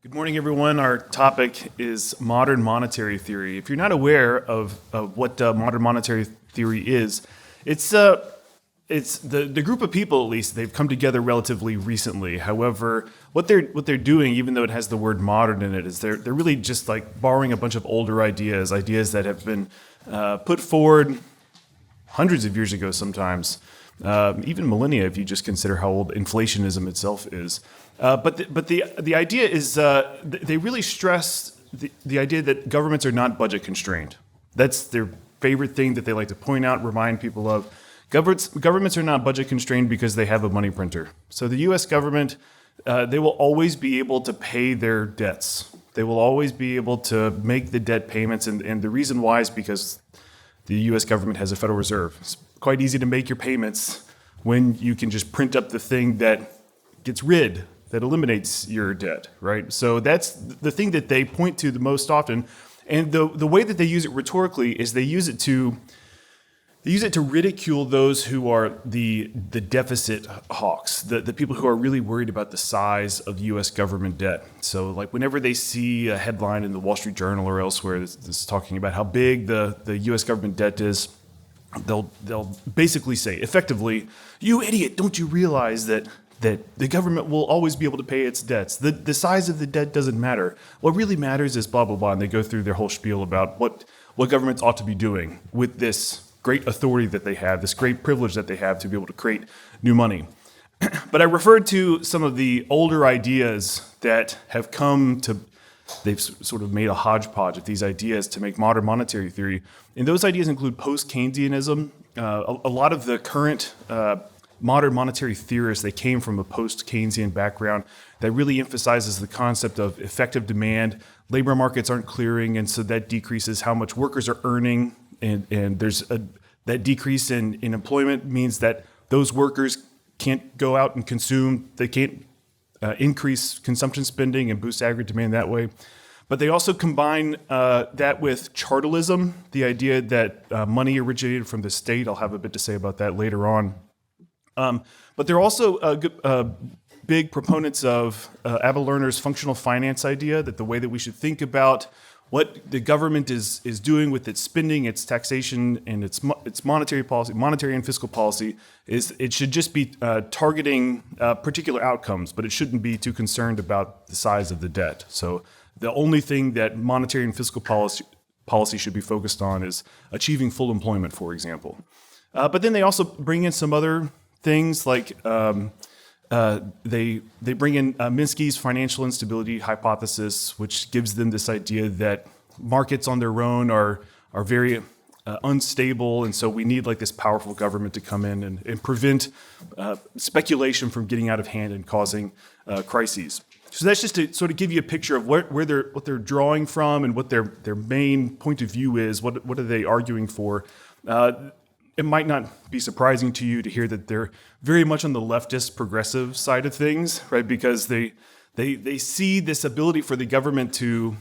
Good morning, everyone. Our topic is modern monetary theory. If you're not aware of what modern monetary theory is, it's the group of people, at least, they've come together relatively recently. However, what they're doing, even though it has the word modern in it, is they're really just like borrowing a bunch of older ideas that have been put forward hundreds of years ago sometimes, even millennia if you just consider how old inflationism itself is. But the idea is they really stress the idea that governments are not budget constrained. That's their favorite thing that they like to point out, remind people of. Governments are not budget constrained because they have a money printer. So the U.S. government, they will always be able to pay their debts. They will always be able to make the debt payments, and the reason why is because the U.S. government has a Federal Reserve. It's quite easy to make your payments when you can just print up the thing that that eliminates your debt, right? So that's the thing that they point to the most often. And the way that they use it rhetorically is they use it to ridicule those who are the deficit hawks, the people who are really worried about the size of U.S. government debt. So like whenever they see a headline in the Wall Street Journal or elsewhere that's talking about how big the U.S. government debt is, they'll basically say, effectively, "You idiot, don't you realize that the government will always be able to pay its debts. The size of the debt doesn't matter. What really matters is blah, blah, blah." And they go through their whole spiel about what governments ought to be doing with this great authority that they have, this great privilege that they have to be able to create new money. But I referred to some of the older ideas that have they've sort of made a hodgepodge of these ideas to make modern monetary theory. And those ideas include post-Keynesianism. A lot of the current modern monetary theorists, they came from a post-Keynesian background that really emphasizes the concept of effective demand. Labor markets aren't clearing, and so that decreases how much workers are earning. And there's that decrease in employment means that those workers can't go out and consume. They can't increase consumption spending and boost aggregate demand that way. But they also combine that with chartalism, the idea that money originated from the state. I'll have a bit to say about that later on. But they're also big proponents of Ava Lerner's functional finance idea, that the way that we should think about what the government is doing with its spending, its taxation, and its monetary policy, monetary and fiscal policy, is it should just be targeting particular outcomes, but it shouldn't be too concerned about the size of the debt. So the only thing that monetary and fiscal policy should be focused on is achieving full employment, for example. But then they also bring in some other things like they bring in Minsky's financial instability hypothesis, which gives them this idea that markets on their own are very unstable, and so we need like this powerful government to come in and prevent speculation from getting out of hand and causing crises. So that's just to sort of give you a picture of what they're drawing from and what their main point of view is. What are they arguing for? It might not be surprising to you to hear that they're very much on the leftist progressive side of things, right? Because they see this ability for the government to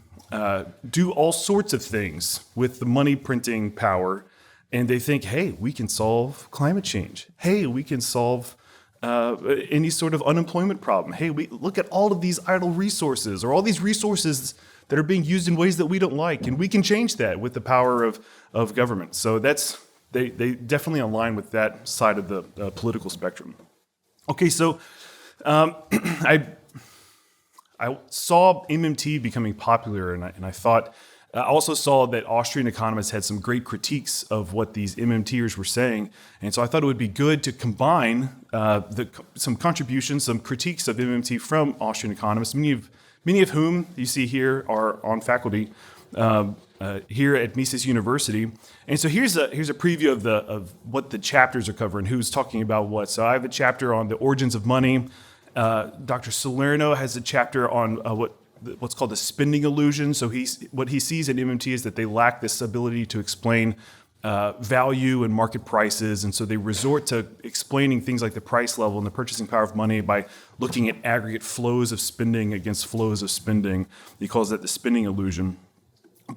do all sorts of things with the money printing power, and they think, hey, we can solve climate change. Hey, we can solve any sort of unemployment problem. Hey, we look at all of these idle resources, or all these resources that are being used in ways that we don't like, and we can change that with the power of government. So They definitely align with that side of the political spectrum. Okay, so I saw MMT becoming popular, and I thought I also saw that Austrian economists had some great critiques of what these MMTers were saying, and so I thought it would be good to combine some contributions, some critiques of MMT from Austrian economists, many of whom you see here are on faculty here at Mises University. And so here's a preview of what the chapters are covering, who's talking about what. So I have a chapter on the origins of money. Dr. Salerno has a chapter on what's called the spending illusion. So what he sees in MMT is that they lack this ability to explain value and market prices, and so they resort to explaining things like the price level and the purchasing power of money by looking at aggregate flows of spending against flows of spending. He calls that the spending illusion.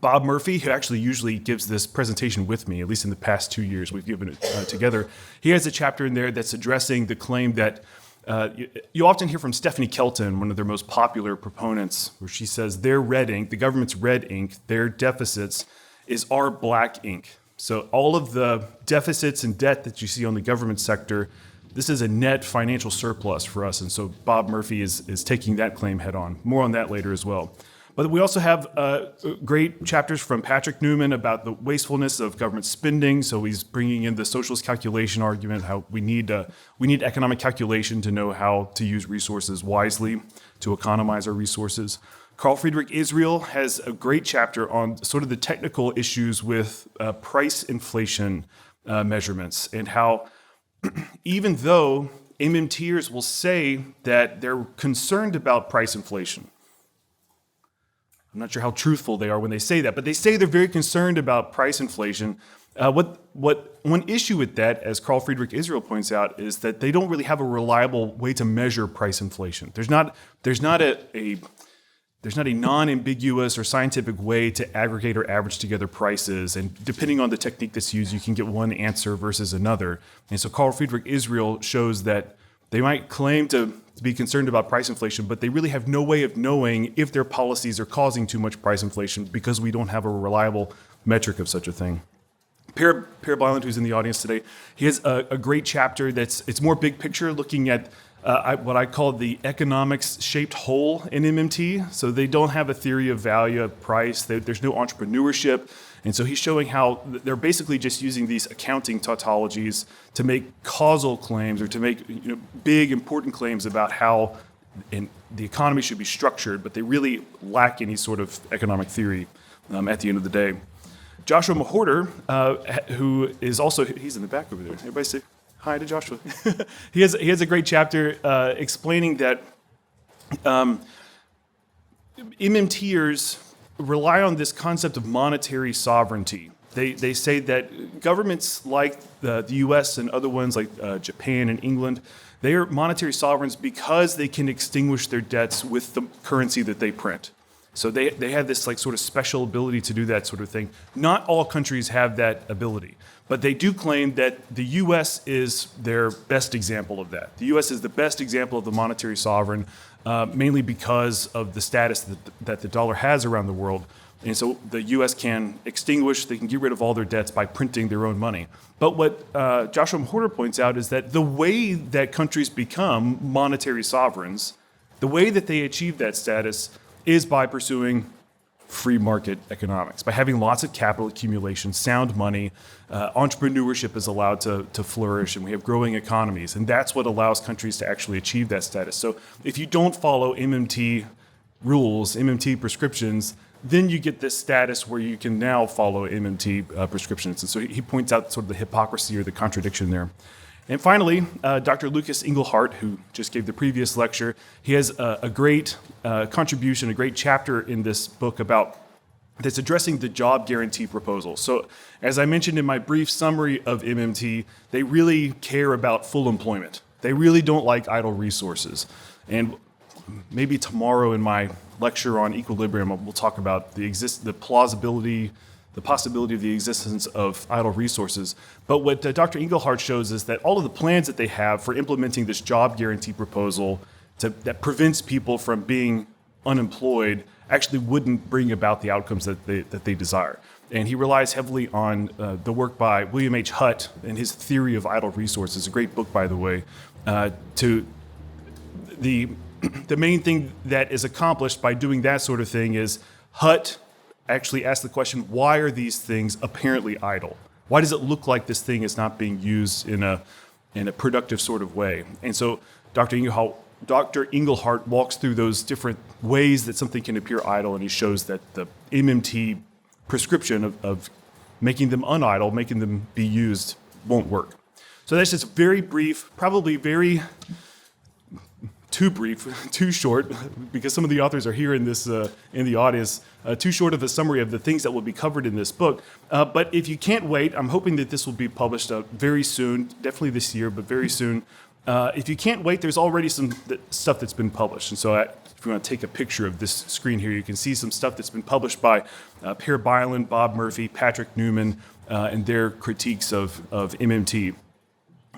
Bob Murphy, who actually usually gives this presentation with me, at least in the past 2 years, we've given it together. He has a chapter in there that's addressing the claim that You often hear from Stephanie Kelton, one of their most popular proponents, where she says their red ink, the government's red ink, their deficits is our black ink. So all of the deficits and debt that you see on the government sector, this is a net financial surplus for us. And so Bob Murphy is taking that claim head on. More on that later as well. But we also have great chapters from Patrick Newman about the wastefulness of government spending. So he's bringing in the socialist calculation argument, how we need economic calculation to know how to use resources wisely, to economize our resources. Carl Friedrich Israel has a great chapter on sort of the technical issues with price inflation measurements, and how even though MMTers will say that they're concerned about price inflation, I'm not sure how truthful they are when they say that, but they say they're very concerned about price inflation. One issue with that, as Carl Friedrich Israel points out, is that they don't really have a reliable way to measure price inflation. There's not a non-ambiguous or scientific way to aggregate or average together prices, and depending on the technique that's used, you can get one answer versus another. And so Carl Friedrich Israel shows that they might claim to be concerned about price inflation, but they really have no way of knowing if their policies are causing too much price inflation because we don't have a reliable metric of such a thing. Per Byland, who's in the audience today, he has a great chapter it's more big picture, looking at what I call the economics-shaped hole in MMT. So they don't have a theory of value, of price. There's no entrepreneurship. And so he's showing how they're basically just using these accounting tautologies to make causal claims, or to make big, important claims about how the economy should be structured, but they really lack any sort of economic theory at the end of the day. Joshua Mahorter, who is also, he's in the back over there. Everybody say hi to Joshua. He has a great chapter explaining that MMTers rely on this concept of monetary sovereignty. They say that governments like the U.S. and other ones like Japan and England, they are monetary sovereigns because they can extinguish their debts with the currency that they print. So they have this sort of special ability to do that sort of thing. Not all countries have that ability, but they do claim that the U.S. is their best example of that. The U.S. is the best example of the monetary sovereign, mainly because of the status that the dollar has around the world. And so the U.S. can they can get rid of all their debts by printing their own money. But what Joshua Mahorter points out is that the way that countries become monetary sovereigns, the way that they achieve that status is by pursuing free market economics, by having lots of capital accumulation, sound money. Entrepreneurship is allowed to flourish, and we have growing economies. And that's what allows countries to actually achieve that status. So if you don't follow MMT rules, MMT prescriptions, then you get this status where you can now follow MMT prescriptions. And so he points out sort of the hypocrisy or the contradiction there. And finally, Dr. Lucas Engelhardt, who just gave the previous lecture, he has a great contribution, a great chapter in this book that's addressing the job guarantee proposal. So as I mentioned in my brief summary of MMT, they really care about full employment. They really don't like idle resources. And maybe tomorrow in my lecture on equilibrium, we'll talk about the possibility of the existence of idle resources. But what Dr. Engelhardt shows is that all of the plans that they have for implementing this job guarantee proposal that prevents people from being unemployed actually wouldn't bring about the outcomes that they desire. And he relies heavily on the work by William H. Hutt and his theory of idle resources, a great book, by the way, to the main thing that is accomplished by doing that sort of thing is Hutt actually asked the question, why are these things apparently idle? Why does it look like this thing is not being used in a productive sort of way? And so Dr. Engelhardt walks through those different ways that something can appear idle, and he shows that the MMT prescription of making them unidle, making them be used, won't work. So that's just very brief, probably too brief, too short, because some of the authors are here in the audience, too short of a summary of the things that will be covered in this book. But if you can't wait, I'm hoping that this will be published very soon, definitely this year, but very soon. If you can't wait, there's already some stuff that's been published. And so if you want to take a picture of this screen here, you can see some stuff that's been published by Per Byland, Bob Murphy, Patrick Newman, and their critiques of MMT.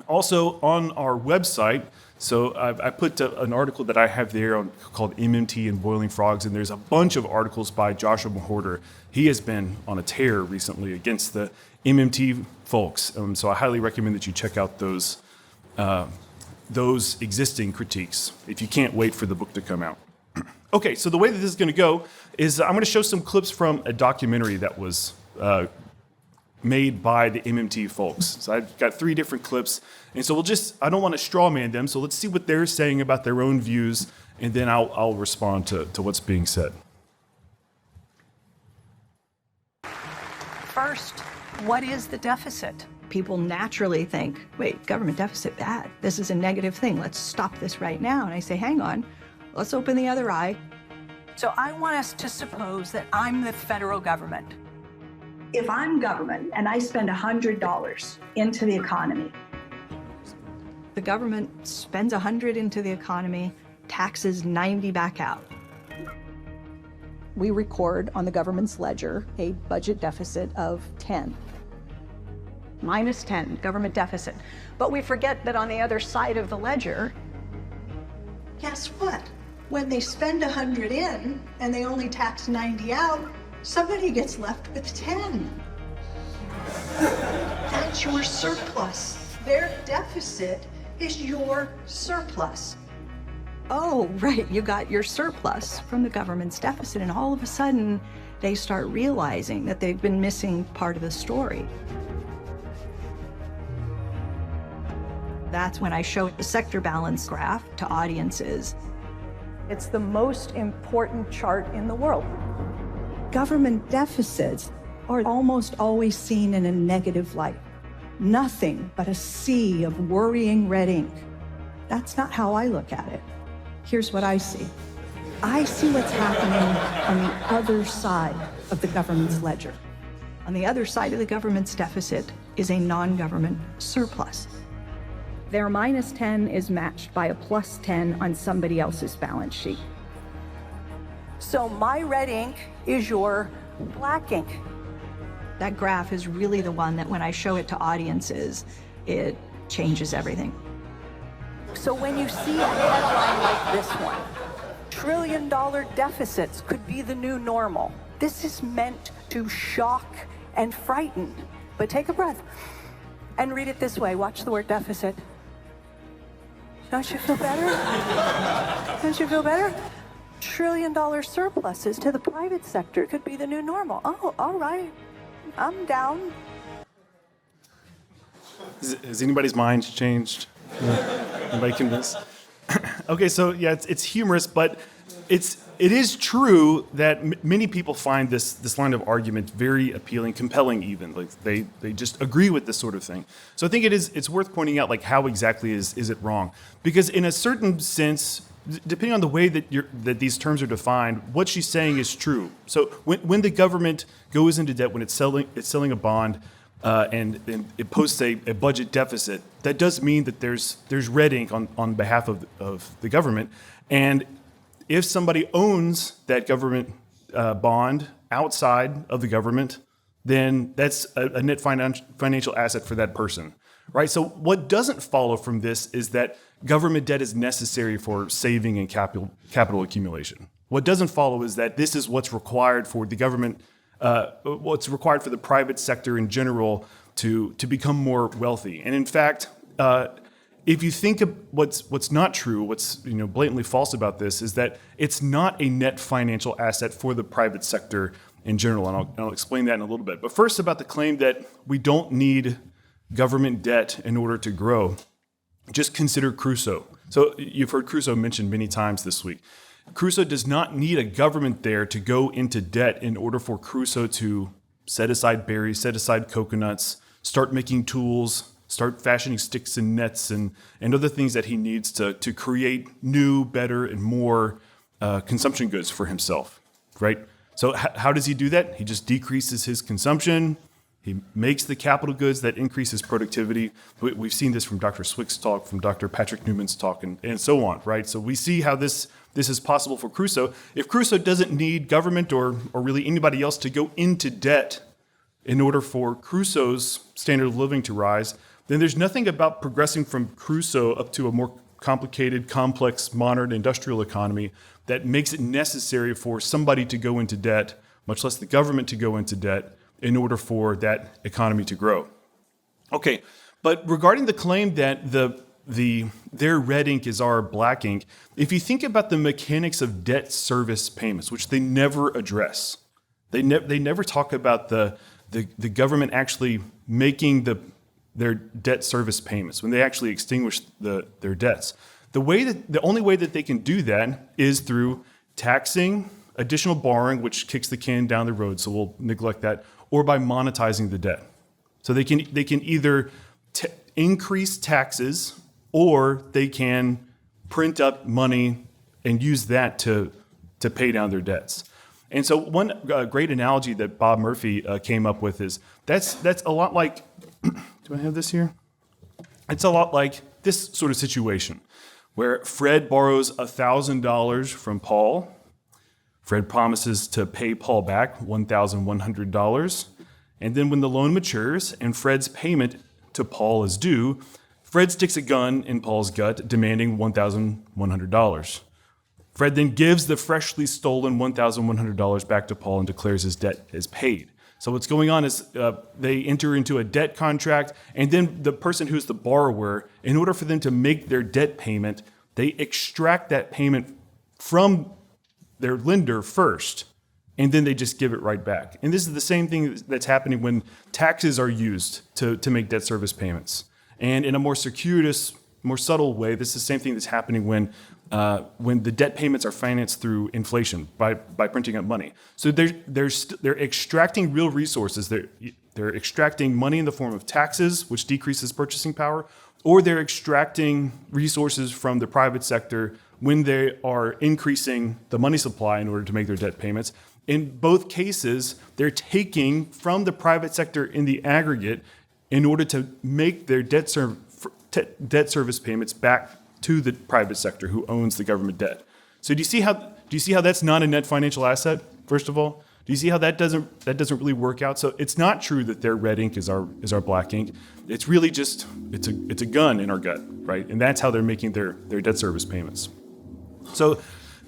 Also on our website, So I put an article that I have there called MMT and Boiling Frogs, and there's a bunch of articles by Joshua Mahorter. He has been on a tear recently against the MMT folks, so I highly recommend that you check out those existing critiques if you can't wait for the book to come out. Okay, so the way that this is going to go is I'm going to show some clips from a documentary that was made by the MMT folks. So I've got 3 different clips, and so I don't want to straw man them, so let's see what they're saying about their own views, and then I'll respond to what's being said. First, what is the deficit? People naturally think, wait, government deficit, bad. This is a negative thing. Let's stop this right now. And I say, hang on, let's open the other eye. So I want us to suppose that I'm the federal government. If I'm government and I spend $100 into the economy, the government spends $100 into the economy, taxes 90 back out. We record on the government's ledger a budget deficit of 10. Minus 10, government deficit. But we forget that on the other side of the ledger, guess what? When they spend 100 in and they only tax 90 out, somebody gets left with 10. That's your surplus. Their deficit is your surplus. Oh, right, you got your surplus from the government's deficit, and all of a sudden, they start realizing that they've been missing part of the story. That's when I show the sector balance graph to audiences. It's the most important chart in the world. Government deficits are almost always seen in a negative light. Nothing but a sea of worrying red ink. That's not how I look at it. Here's what I see. I see what's happening on the other side of the government's ledger. On the other side of the government's deficit is a non-government surplus. Their minus 10 is matched by a plus 10 on somebody else's balance sheet. So my red ink is your black ink. That graph is really the one that when I show it to audiences, it changes everything. So when you see a headline like this one, $1 trillion deficits could be the new normal. This is meant to shock and frighten. But take a breath and read it this way. Watch the word deficit. Don't you feel better? Don't you feel better? $1 trillion surpluses to the private sector could be the new normal. Oh, all right. I'm down. Has anybody's mind changed? Anybody convinced? Okay, so yeah, it's humorous, but it is true that many people find this line of argument very appealing, compelling even. Like they just agree with this sort of thing. So I think it's worth pointing out like how exactly is it wrong? Because in a certain sense, depending on the way that these terms are defined, what she's saying is true. So when the government goes into debt, when it's selling a bond, and it posts a budget deficit, that does mean that there's red ink on behalf of the government. And if somebody owns that government bond outside of the government, then that's a net financial asset for that person, right? So what doesn't follow from this is that government debt is necessary for saving and capital accumulation. What doesn't follow is that this is what's required for the government, what's required for the private sector in general to become more wealthy. And in fact, if you think of what's not true, what's blatantly false about this is that it's not a net financial asset for the private sector in general, and I'll explain that in a little bit. But first, about the claim that we don't need government debt in order to grow. Just consider Crusoe. So you've heard Crusoe mentioned many times this week. Crusoe does not need a government there to go into debt in order for Crusoe to set aside berries, set aside coconuts, start making tools, start fashioning sticks and nets and other things that he needs to create new, better, and more consumption goods for himself, right? So how does he do that? He just decreases his consumption. He makes the capital goods that increase his productivity. We've seen this from Dr. Swick's talk, from Dr. Patrick Newman's talk, and so on, right? So we see how this is possible for Crusoe. If Crusoe doesn't need government or really anybody else to go into debt in order for Crusoe's standard of living to rise, then there's nothing about progressing from Crusoe up to a more complicated, complex, modern industrial economy that makes it necessary for somebody to go into debt, much less the government to go into debt, in order for that economy to grow. Okay, but regarding the claim that their red ink is our black ink, if you think about the mechanics of debt service payments, which they never address, they never talk about the government actually making their debt service payments when they actually extinguish their debts. The only way that they can do that is through taxing additional borrowing, which kicks the can down the road, so we'll neglect that, or by monetizing the debt. So they can either increase taxes, or they can print up money and use that to pay down their debts. And so one great analogy that Bob Murphy came up with is that's a lot like, do I have this here? It's a lot like this sort of situation where Fred borrows $1,000 from Paul. Fred promises to pay Paul back $1,100. And then when the loan matures and Fred's payment to Paul is due, Fred sticks a gun in Paul's gut, demanding $1,100. Fred then gives the freshly stolen $1,100 back to Paul and declares his debt is paid. So what's going on is they enter into a debt contract, and then the person who's the borrower, in order for them to make their debt payment, they extract that payment from their lender first, and then they just give it right back. And this is the same thing that's happening when taxes are used to make debt service payments. And in a more circuitous, more subtle way, this is the same thing that's happening when the debt payments are financed through inflation by printing up money. So they're extracting real resources. They're extracting money in the form of taxes, which decreases purchasing power, or they're extracting resources from the private sector when they are increasing the money supply in order to make their debt payments. In both cases, they're taking from the private sector in the aggregate in order to make their debt service payments back to the private sector who owns the government debt. So do you see how that's not a net financial asset, first of all? Do you see how that doesn't really work out? So it's not true that their red ink is our black ink. It's really just it's a gun in our gut, right? And that's how they're making their debt service payments. So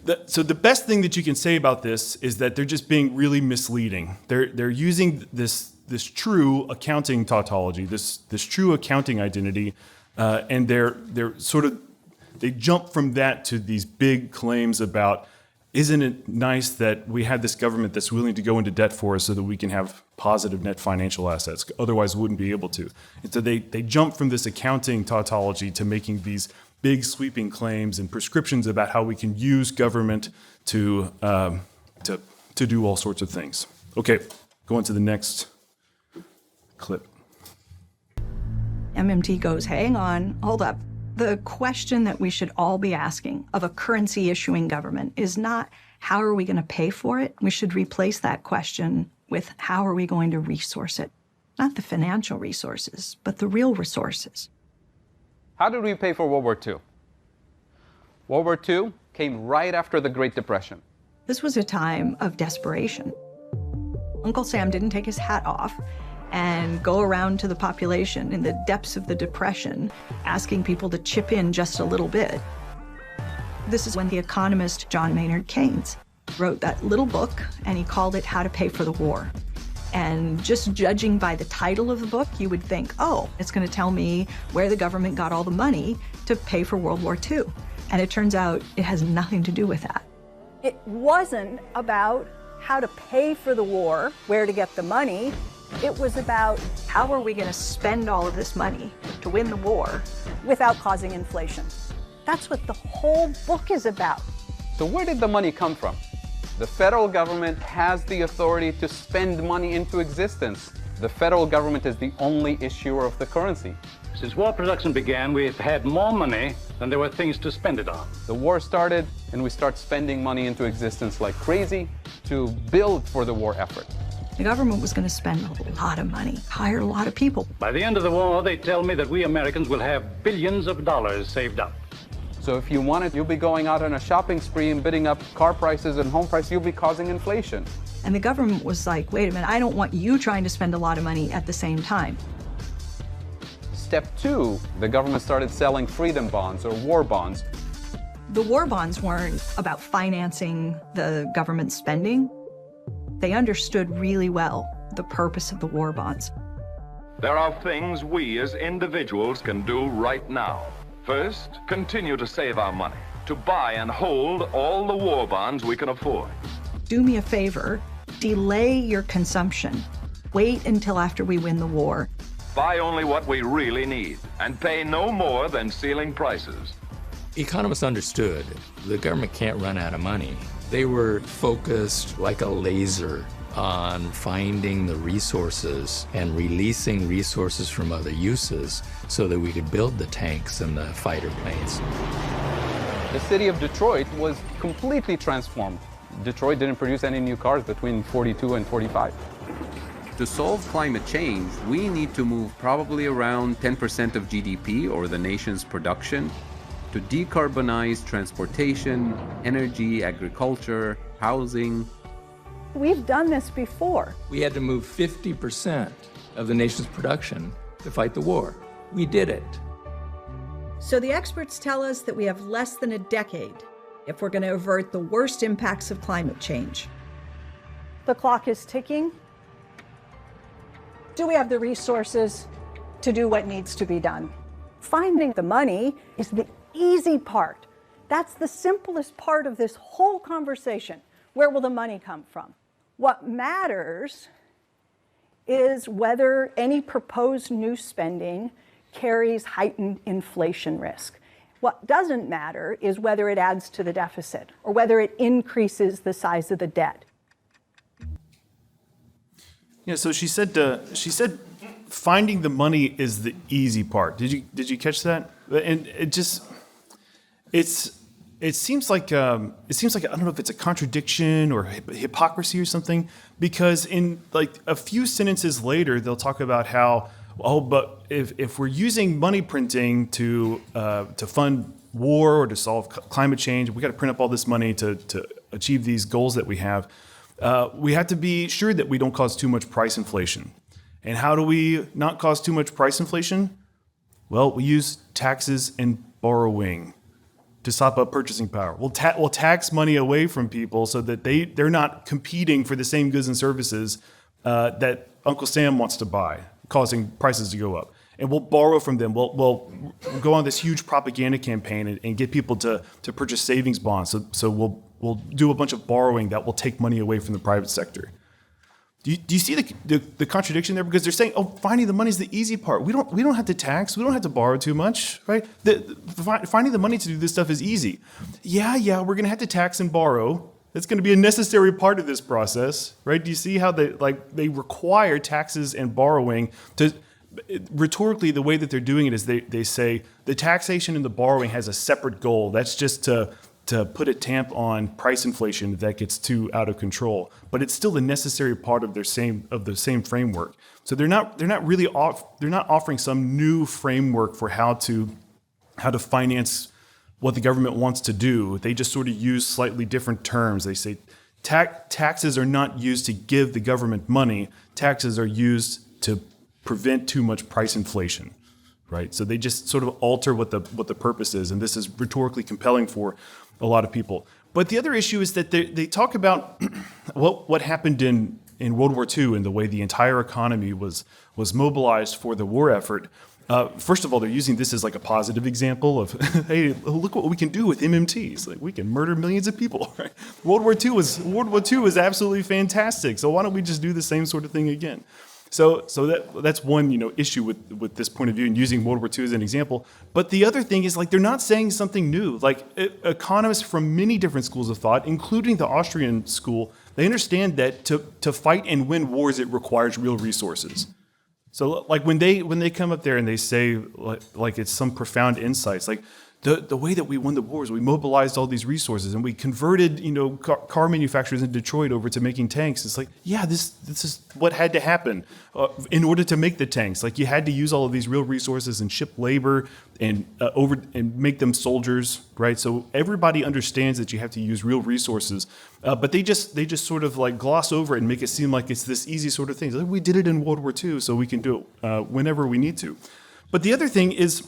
the best thing that you can say about this is that they're just being really misleading. They're using this true accounting tautology, this true accounting identity, and they jump from that to these big claims about, isn't it nice that we have this government that's willing to go into debt for us so that we can have positive net financial assets? Otherwise, we wouldn't be able to. And so they jump from this accounting tautology to making these big sweeping claims and prescriptions about how we can use government to do all sorts of things. Okay, go on to the next clip. MMT goes, hang on, hold up. The question that we should all be asking of a currency issuing government is not how are we going to pay for it? We should replace that question with how are we going to resource it? Not the financial resources, but the real resources. How did we pay for World War II? World War II came right after the Great Depression. This was a time of desperation. Uncle Sam didn't take his hat off and go around to the population in the depths of the Depression, asking people to chip in just a little bit. This is when the economist John Maynard Keynes wrote that little book, and he called it How to Pay for the War. And just judging by the title of the book, you would think, oh, it's going to tell me where the government got all the money to pay for World War II. And it turns out it has nothing to do with that. It wasn't about how to pay for the war, where to get the money. It was about How are we going to spend all of this money to win the war without causing inflation. That's what the whole book is about. So where did the money come from? The federal government has the authority to spend money into existence. The federal government is the only issuer of the currency. Since war production began, we've had more money than there were things to spend it on. The war started, and we start spending money into existence like crazy to build for the war effort. The government was going to spend a lot of money, hire a lot of people. By the end of the war, they tell me that we Americans will have billions of dollars saved up. So if you want it, you'll be going out on a shopping spree and bidding up car prices and home prices. You'll be causing inflation. And the government was like, wait a minute, I don't want you trying to spend a lot of money at the same time. step 2, the government started selling freedom bonds or war bonds. The war bonds weren't about financing the government spending. They understood really well the purpose of the war bonds. There are things we as individuals can do right now. First, continue to save our money, to buy and hold all the war bonds we can afford. Do me a favor, delay your consumption. Wait until after we win the war. Buy only what we really need and pay no more than ceiling prices. Economists understood the government can't run out of money. They were focused like a laser on finding the resources and releasing resources from other uses so that we could build the tanks and the fighter planes. The city of Detroit was completely transformed. Detroit didn't produce any new cars between 42 and 45. To solve climate change, we need to move probably around 10% of GDP, or the nation's production, to decarbonize transportation, energy, agriculture, housing. We've done this before. We had to move 50% of the nation's production to fight the war. We did it. So the experts tell us that we have less than a decade if we're going to avert the worst impacts of climate change. The clock is ticking. Do we have the resources to do what needs to be done? Finding the money is the easy part. That's the simplest part of this whole conversation. Where will the money come from? What matters is whether any proposed new spending carries heightened inflation risk. What doesn't matter is whether it adds to the deficit or whether it increases the size of the debt. Yeah, so she said finding the money is the easy part. Did you catch that? And it seems like I don't know if it's a contradiction or hypocrisy or something, because in like a few sentences later they'll talk about how, oh, but if we're using money printing to fund war or to solve climate change, we got to print up all this money to achieve these goals that we have. We have to be sure that we don't cause too much price inflation. And how do we not cause too much price inflation? Well, we use taxes and borrowing to sop up purchasing power. We'll tax money away from people so that they're not competing for the same goods and services that Uncle Sam wants to buy, causing prices to go up. And we'll borrow from them. We'll go on this huge propaganda campaign and get people to purchase savings bonds. So we'll do a bunch of borrowing that will take money away from the private sector. Do you see the contradiction there? Because they're saying, oh, finding the money is the easy part. We don't have to tax. We don't have to borrow too much, right? Finding the money to do this stuff is easy. Yeah, we're going to have to tax and borrow. That's going to be a necessary part of this process, right? Do you see how they require taxes and borrowing to? Rhetorically, the way that they're doing it is they say the taxation and the borrowing has a separate goal. That's just to put a tamp on price inflation if that gets too out of control. But it's still a necessary part of the same framework. So they're not offering some new framework for how to finance what the government wants to do. They just sort of use slightly different terms. They say taxes are not used to give the government money. Taxes are used to prevent too much price inflation, right? So they just sort of alter what the purpose is, and this is rhetorically compelling for a lot of people. But the other issue is that they talk about what happened in World War II and the way the entire economy was mobilized for the war effort. First of all, they're using this as like a positive example of, hey, look what we can do with MMTs. Like we can murder millions of people. Right? World War II was absolutely fantastic. So why don't we just do the same sort of thing again? So that's one issue with this point of view and using World War II as an example. But the other thing is like they're not saying something new. Like economists from many different schools of thought, including the Austrian School, they understand that to fight and win wars it requires real resources. So like when they come up there and they say like it's some profound insights, like the way that we won the wars, we mobilized all these resources and we converted car manufacturers in Detroit over to making tanks. It's like, yeah, this is what had to happen in order to make the tanks. Like you had to use all of these real resources and ship labor and make them soldiers, right? So everybody understands that you have to use real resources, but they just sort of like gloss over it and make it seem like it's this easy sort of thing. Like, we did it in World War II, so we can do it whenever we need to. But the other thing is,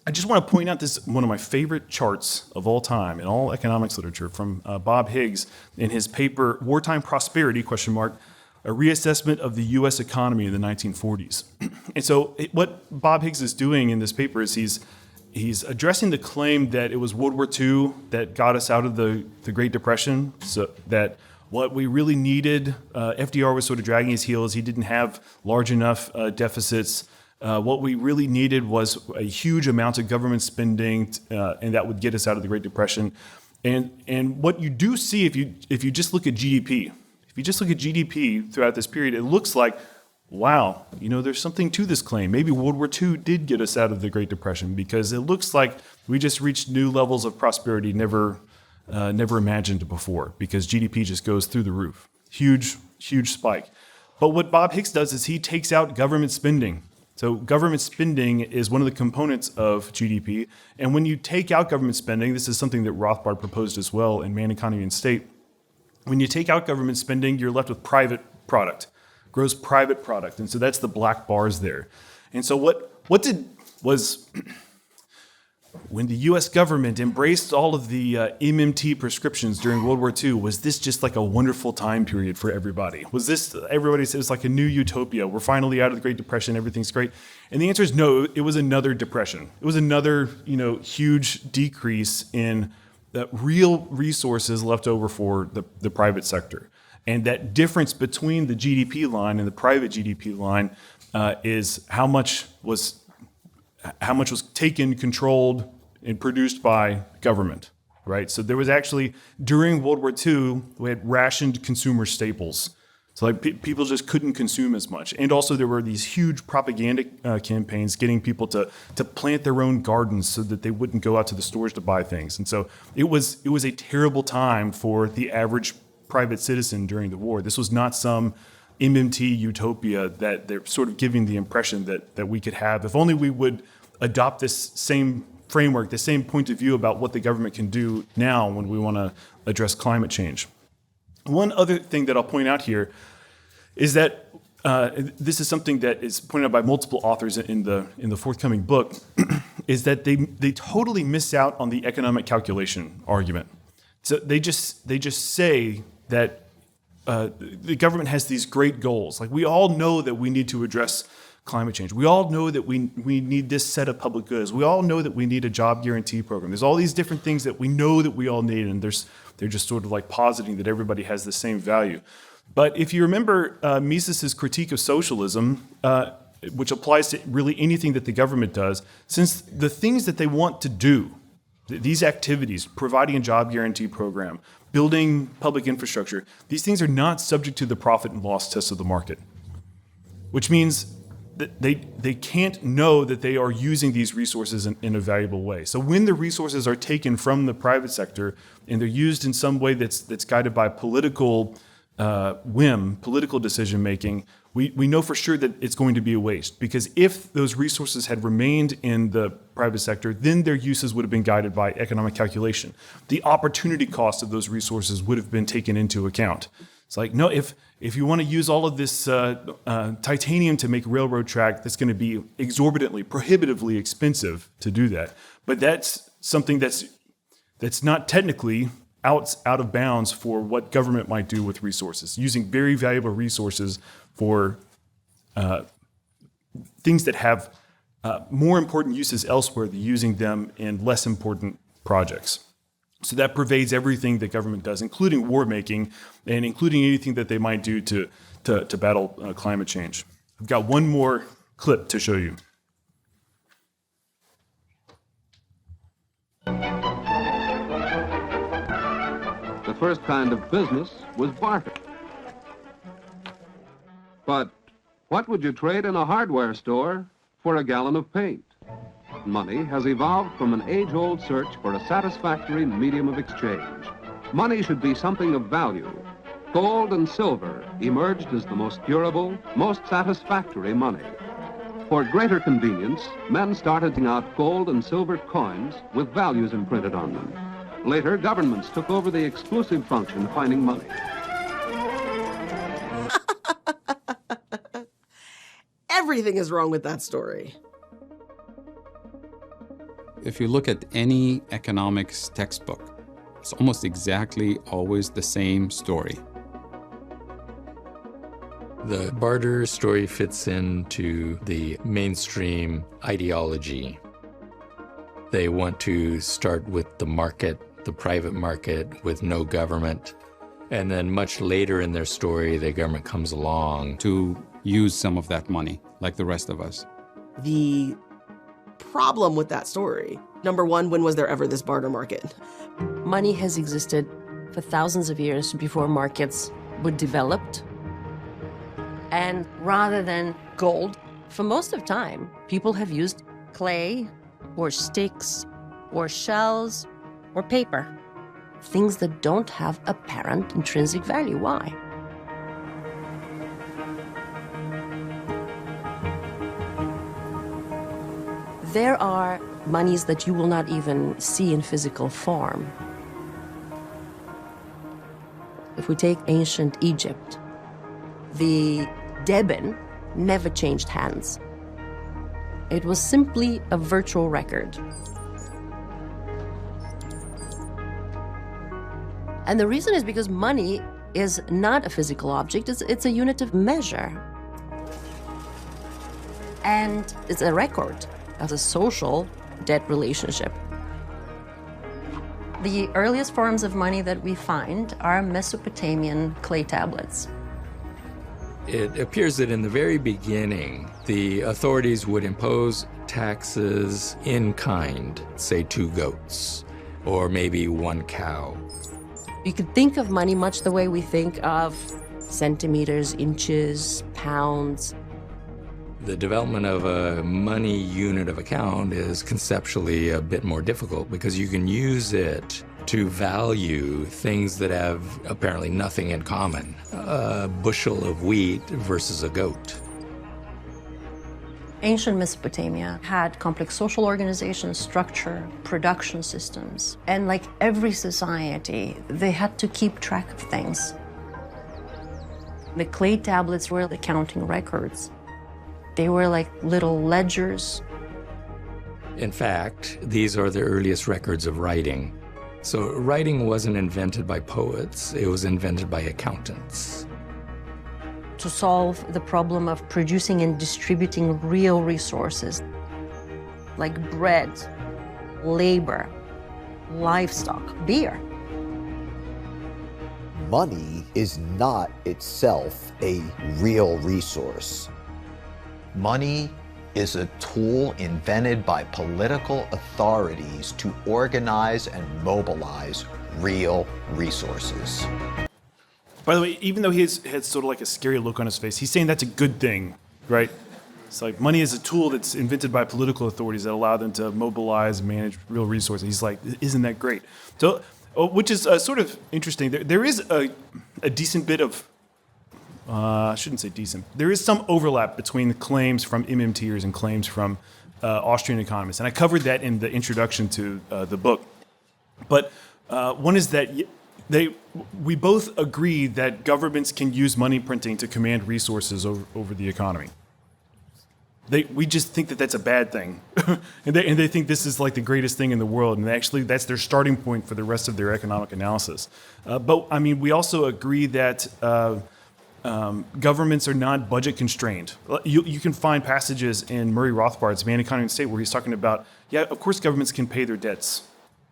I just want to point out this one of my favorite charts of all time in all economics literature from Bob Higgs in his paper Wartime Prosperity, a reassessment of the U.S. economy in the 1940s. And so what Bob Higgs is doing in this paper is he's addressing the claim that it was World War II that got us out of the Great Depression, so that what we really needed, FDR was sort of dragging his heels. He didn't have large enough deficits. What we really needed was a huge amount of government spending, and that would get us out of the Great Depression. And what you do see if you just look at GDP, throughout this period, it looks like, wow, there's something to this claim. Maybe World War II did get us out of the Great Depression, because it looks like we just reached new levels of prosperity never imagined before, because GDP just goes through the roof. Huge spike. But what Bob Higgs does is he takes out government spending. So government spending is one of the components of GDP. And when you take out government spending, this is something that Rothbard proposed as well in Man, Economy, and State. When you take out government spending, you're left with private product, gross private product. And so that's the black bars there. And so when the U.S. government embraced all of the MMT prescriptions during World War II, was this just like a wonderful time period for everybody? Everybody said it was like a new utopia. We're finally out of the Great Depression. Everything's great. And the answer is no, it was another depression. It was another, huge decrease in the real resources left over for the private sector. And that difference between the GDP line and the private GDP line is how much was taken, controlled, and produced by government, right? So there was actually, during World War II, we had rationed consumer staples. So people just couldn't consume as much. And also there were these huge propaganda campaigns getting people to plant their own gardens so that they wouldn't go out to the stores to buy things. And so it was a terrible time for the average private citizen during the war. This was not some MMT utopia that they're sort of giving the impression that we could have. If only we would adopt this same framework, the same point of view about what the government can do now when we want to address climate change. One other thing that I'll point out here is that this is something that is pointed out by multiple authors in the forthcoming book, is that they totally miss out on the economic calculation argument. So they just say that the government has these great goals. Like, we all know that we need to address climate change. We all know that we need this set of public goods. We all know that we need a job guarantee program. There's all these different things that we know that we all need, and they're just sort of like positing that everybody has the same value. But if you remember Mises's critique of socialism, which applies to really anything that the government does, since the things that they want to do, these activities, providing a job guarantee program, building public infrastructure, these things are not subject to the profit and loss test of the market, which means that they can't know that they are using these resources in a valuable way. So when the resources are taken from the private sector and they're used in some way that's guided by political whim, political decision making, we know for sure that it's going to be a waste, because if those resources had remained in the private sector, then their uses would have been guided by economic calculation. The opportunity cost of those resources would have been taken into account. It's like, no, if you want to use all of this titanium to make railroad track, that's going to be exorbitantly, prohibitively expensive to do that. But that's something that's not technically out of bounds for what government might do with resources, using very valuable resources for things that have more important uses elsewhere than using them in less important projects. So that pervades everything that government does, including war making and including anything that they might do to battle climate change. I've got one more clip to show you. The first kind of business was barter. But what would you trade in a hardware store for a gallon of paint? Money has evolved from an age-old search for a satisfactory medium of exchange. Money should be something of value. Gold and silver emerged as the most durable, most satisfactory money. For greater convenience, men started taking out gold and silver coins with values imprinted on them. Later, governments took over the exclusive function of finding money. Everything is wrong with that story. If you look at any economics textbook, it's almost exactly always the same story. The barter story fits into the mainstream ideology. They want to start with the market, the private market, with no government. And then much later in their story, the government comes along to use some of that money, like the rest of us. The problem with that story, number one, when was there ever this barter market? Money has existed for thousands of years before markets were developed. And rather than gold, for most of time, people have used clay or sticks or shells or paper. Things that don't have apparent intrinsic value. Why? There are monies that you will not even see in physical form. If we take ancient Egypt, the deben never changed hands. It was simply a virtual record. And the reason is because money is not a physical object, it's a unit of measure. And it's a record of a social debt relationship. The earliest forms of money that we find are Mesopotamian clay tablets. It appears that in the very beginning, the authorities would impose taxes in kind, say 2 goats, or maybe 1 cow. You could think of money much the way we think of centimeters, inches, pounds. The development of a money unit of account is conceptually a bit more difficult because you can use it to value things that have apparently nothing in common. A bushel of wheat versus a goat. Ancient Mesopotamia had complex social organization, structure, production systems. And like every society, they had to keep track of things. The clay tablets were the counting records. They were like little ledgers. In fact, these are the earliest records of writing. So writing wasn't invented by poets, it was invented by accountants. To solve the problem of producing and distributing real resources, like bread, labor, livestock, beer. Money is not itself a real resource. Money is a tool invented by political authorities to organize and mobilize real resources. By the way, even though he had sort of like a scary look on his face, he's saying that's a good thing, right? It's like money is a tool that's invented by political authorities that allow them to mobilize and manage real resources. He's like, isn't that great? So, which is sort of interesting. There is a decent bit of, I shouldn't say decent. There is some overlap between the claims from MMTers and claims from Austrian economists. And I covered that in the introduction to the book. But one is that we both agree that governments can use money printing to command resources over the economy. We just think that that's a bad thing. and they think this is like the greatest thing in the world. And actually, that's their starting point for the rest of their economic analysis. But I mean, we also agree that governments are not budget constrained. You can find passages in Murray Rothbard's Man, Economy, and State where he's talking about, yeah, of course governments can pay their debts.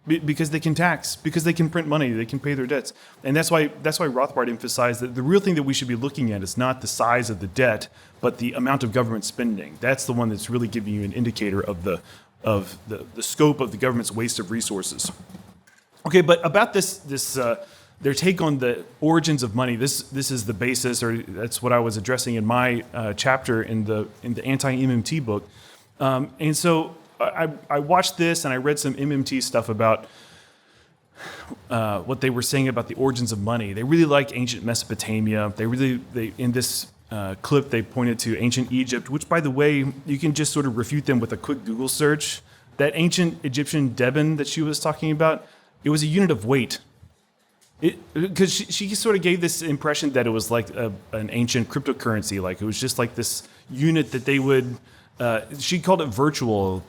Because they can tax, because they can print money, they can pay their debts. And that's why Rothbard emphasized that the real thing that we should be looking at is not the size of the debt, but the amount of government spending. That's the one that's really giving you an indicator of the scope of the government's waste of resources. Okay, but about their take on the origins of money, this is the basis, or that's what I was addressing in my chapter in the anti-MMT book. And so I watched this and I read some MMT stuff about what they were saying about the origins of money. They really like ancient Mesopotamia. They in this clip they pointed to ancient Egypt, which, by the way, you can just sort of refute them with a quick Google search. That ancient Egyptian deben that she was talking about, it was a unit of weight. Because she sort of gave this impression that it was like an ancient cryptocurrency, like it was just like this unit that they would she called it virtual,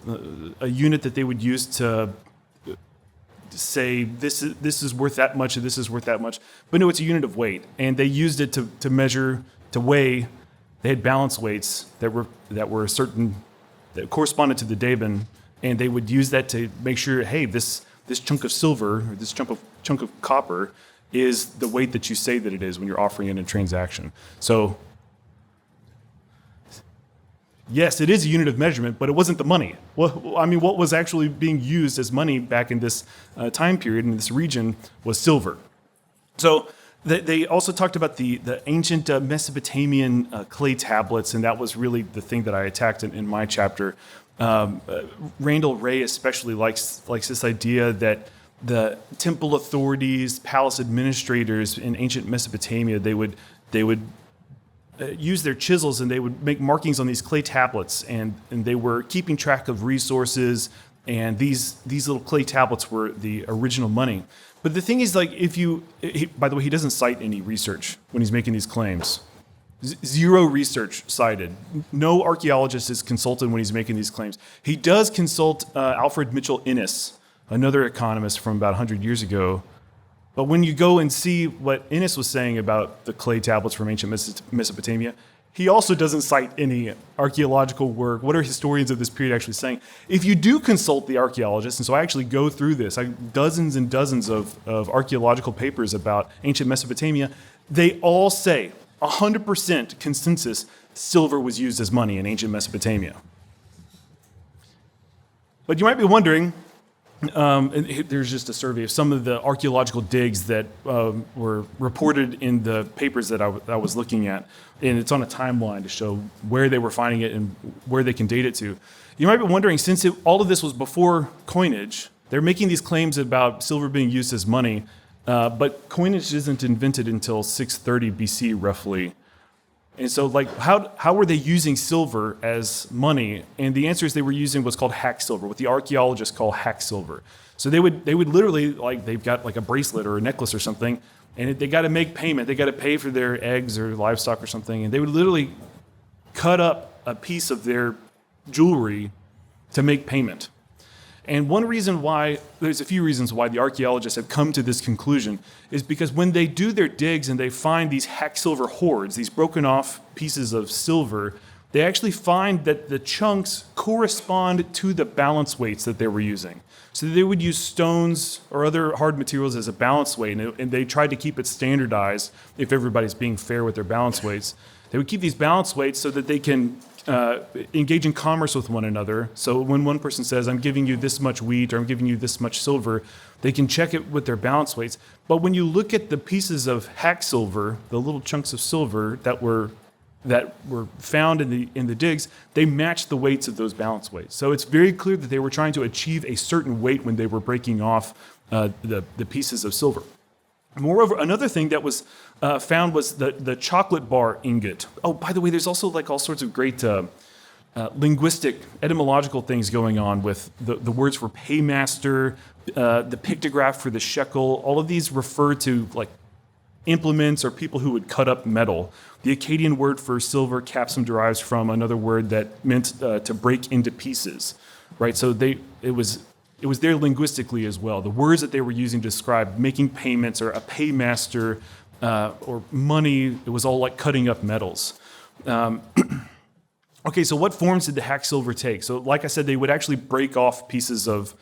a unit that they would use to say this is worth that much and this is worth that much. But no, it's a unit of weight, and they used it to measure, to weigh. They had balance weights that were certain, that corresponded to the Daben, and they would use that to make sure, hey, this chunk of silver or this chunk of copper is the weight that you say that it is when you're offering it in a transaction. So yes, it is a unit of measurement, but it wasn't the money. Well, I mean, what was actually being used as money back in this time period in this region was silver. So they also talked about the ancient Mesopotamian clay tablets, and that was really the thing that I attacked in my chapter. Randall Ray especially likes this idea that the temple authorities, palace administrators in ancient Mesopotamia, they would use their chisels and they would make markings on these clay tablets, and they were keeping track of resources, and these little clay tablets were the original money. But the thing is, like, by the way, he doesn't cite any research when he's making these claims. Zero research cited. No archaeologist is consulted when he's making these claims. He does consult Alfred Mitchell Innes, another economist from about 100 years ago. But when you go and see what Innes was saying about the clay tablets from ancient Mesopotamia, he also doesn't cite any archaeological work. What are historians of this period actually saying? If you do consult the archaeologists, and so I actually go through this, dozens and dozens of archaeological papers about ancient Mesopotamia, they all say, 100% consensus, silver was used as money in ancient Mesopotamia. But you might be wondering, there's just a survey of some of the archaeological digs that were reported in the papers that I was looking at, and it's on a timeline to show where they were finding it and where they can date it to. You might be wondering, since all of this was before coinage, they're making these claims about silver being used as money, but coinage isn't invented until 630 BC, roughly. And so, like, how were they using silver as money? And the answer is they were using what's called hack silver, what the archaeologists call hack silver. So they would literally, like, they've got like a bracelet or a necklace or something, and they got to make payment. They got to pay for their eggs or livestock or something, and they would literally cut up a piece of their jewelry to make payment. And one reason why, there's a few reasons why the archaeologists have come to this conclusion, is because when they do their digs and they find these hack silver hoards, these broken off pieces of silver, they actually find that the chunks correspond to the balance weights that they were using. So they would use stones or other hard materials as a balance weight, and they tried to keep it standardized if everybody's being fair with their balance weights. They would keep these balance weights so that they can engage in commerce with one another. So when one person says, I'm giving you this much wheat or I'm giving you this much silver, they can check it with their balance weights. But when you look at the pieces of hack silver, the little chunks of silver that were found in the digs, they match the weights of those balance weights. So it's very clear that they were trying to achieve a certain weight when they were breaking off the pieces of silver. Moreover, another thing that was found was the chocolate bar ingot. Oh, by the way, there's also like all sorts of great linguistic, etymological things going on with the words for paymaster, the pictograph for the shekel. All of these refer to like implements or people who would cut up metal. The Akkadian word for silver capsum derives from another word that meant to break into pieces, right? So it was there linguistically as well. The words that they were using to describe making payments or a paymaster or money, it was all like cutting up metals. Okay, so what forms did the hack silver take? So like I said, they would actually break off pieces of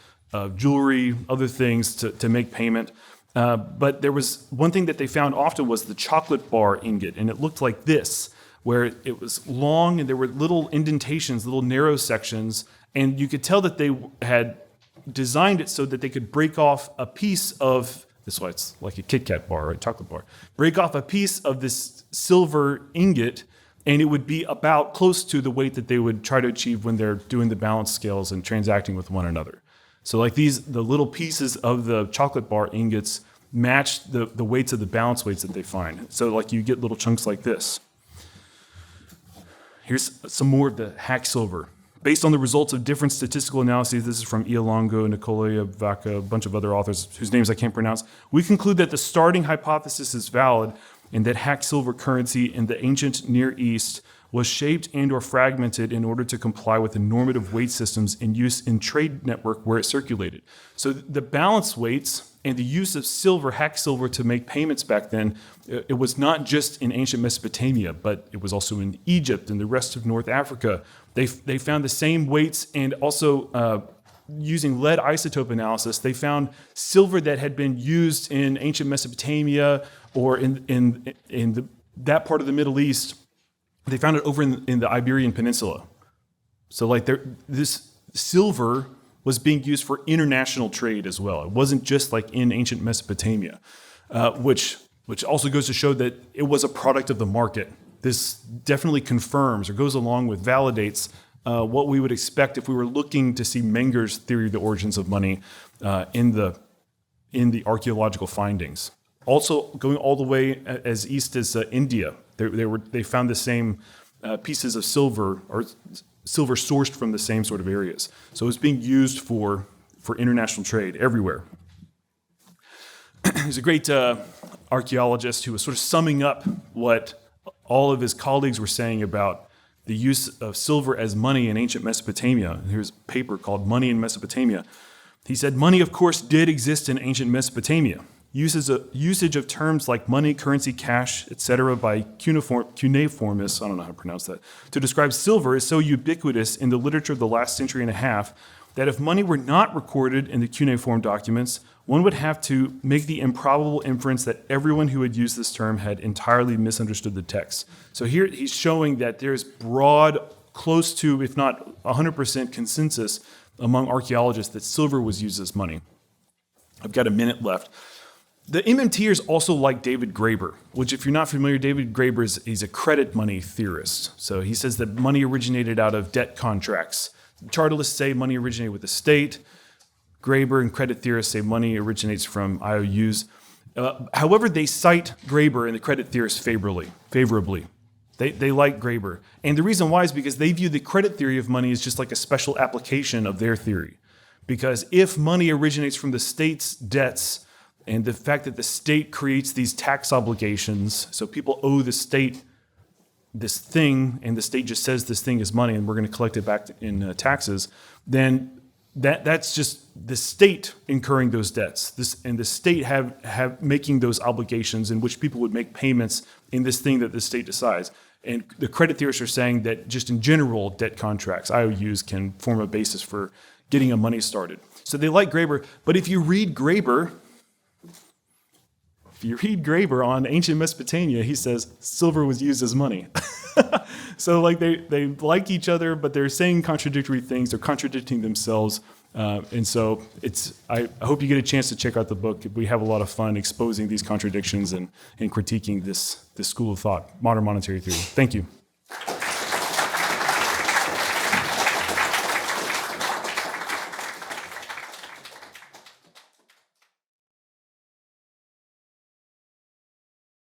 jewelry, other things to make payment. But there was one thing that they found often was the chocolate bar ingot, and it looked like this, where it was long and there were little indentations, little narrow sections, and you could tell that they had designed it so that they could break off a piece of, this is why it's like a Kit Kat bar, right? Chocolate bar. Break off a piece of this silver ingot, and it would be about close to the weight that they would try to achieve when they're doing the balance scales and transacting with one another. So like the little pieces of the chocolate bar ingots match the weights of the balance weights that they find. So like you get little chunks like this. Here's some more of the hack silver. Based on the results of different statistical analyses, this is from Ialongo, Nicola Vaca, a bunch of other authors whose names I can't pronounce, we conclude that the starting hypothesis is valid, and that hacked silver currency in the ancient Near East was shaped and or fragmented in order to comply with the normative weight systems in use in trade network where it circulated. So the balance weights and the use of silver, hacked silver, to make payments back then, it was not just in ancient Mesopotamia, but it was also in Egypt and the rest of North Africa. They found the same weights, and also using lead isotope analysis, they found silver that had been used in ancient Mesopotamia or in that part of the Middle East. They found it over in the Iberian Peninsula. So like this silver was being used for international trade as well. It wasn't just like in ancient Mesopotamia, which also goes to show that it was a product of the market. This definitely confirms or goes along with, validates what we would expect if we were looking to see Menger's theory of the origins of money in the archaeological findings. Also, going all the way as east as India, they found the same pieces of silver, or silver sourced from the same sort of areas. So it was being used for international trade everywhere. There's a great archaeologist who was sort of summing up what all of his colleagues were saying about the use of silver as money in ancient Mesopotamia. Here's a paper called Money in Mesopotamia. He said, money, of course, did exist in ancient Mesopotamia. Usage of terms like money, currency, cash, etc. by cuneiformists, I don't know how to pronounce that, to describe silver is so ubiquitous in the literature of the last century and a half that if money were not recorded in the cuneiform documents, one would have to make the improbable inference that everyone who had used this term had entirely misunderstood the text. So here he's showing that there's broad, close to, if not 100% consensus among archaeologists that silver was used as money. I've got a minute left. The MMTers also like David Graeber, which, if you're not familiar, David Graeber he's a credit money theorist. So he says that money originated out of debt contracts. Chartalists say money originated with the state. Graeber and credit theorists say money originates from IOUs. However, they cite Graeber and the credit theorists favorably. They like Graeber. And the reason why is because they view the credit theory of money as just like a special application of their theory. Because if money originates from the state's debts, and the fact that the state creates these tax obligations, so people owe the state this thing, and the state just says this thing is money, and we're going to collect it back in taxes, then that's just the state incurring those debts, and the state have making those obligations in which people would make payments in this thing that the state decides. And the credit theorists are saying that just in general, debt contracts, IOUs, can form a basis for getting a money started. So they like Graeber, but if you read Graeber on ancient Mesopotamia, he says silver was used as money. So like they like each other, but they're saying contradictory things. They're contradicting themselves. And so I hope you get a chance to check out the book. We have a lot of fun exposing these contradictions and critiquing this school of thought, modern monetary theory. Thank you.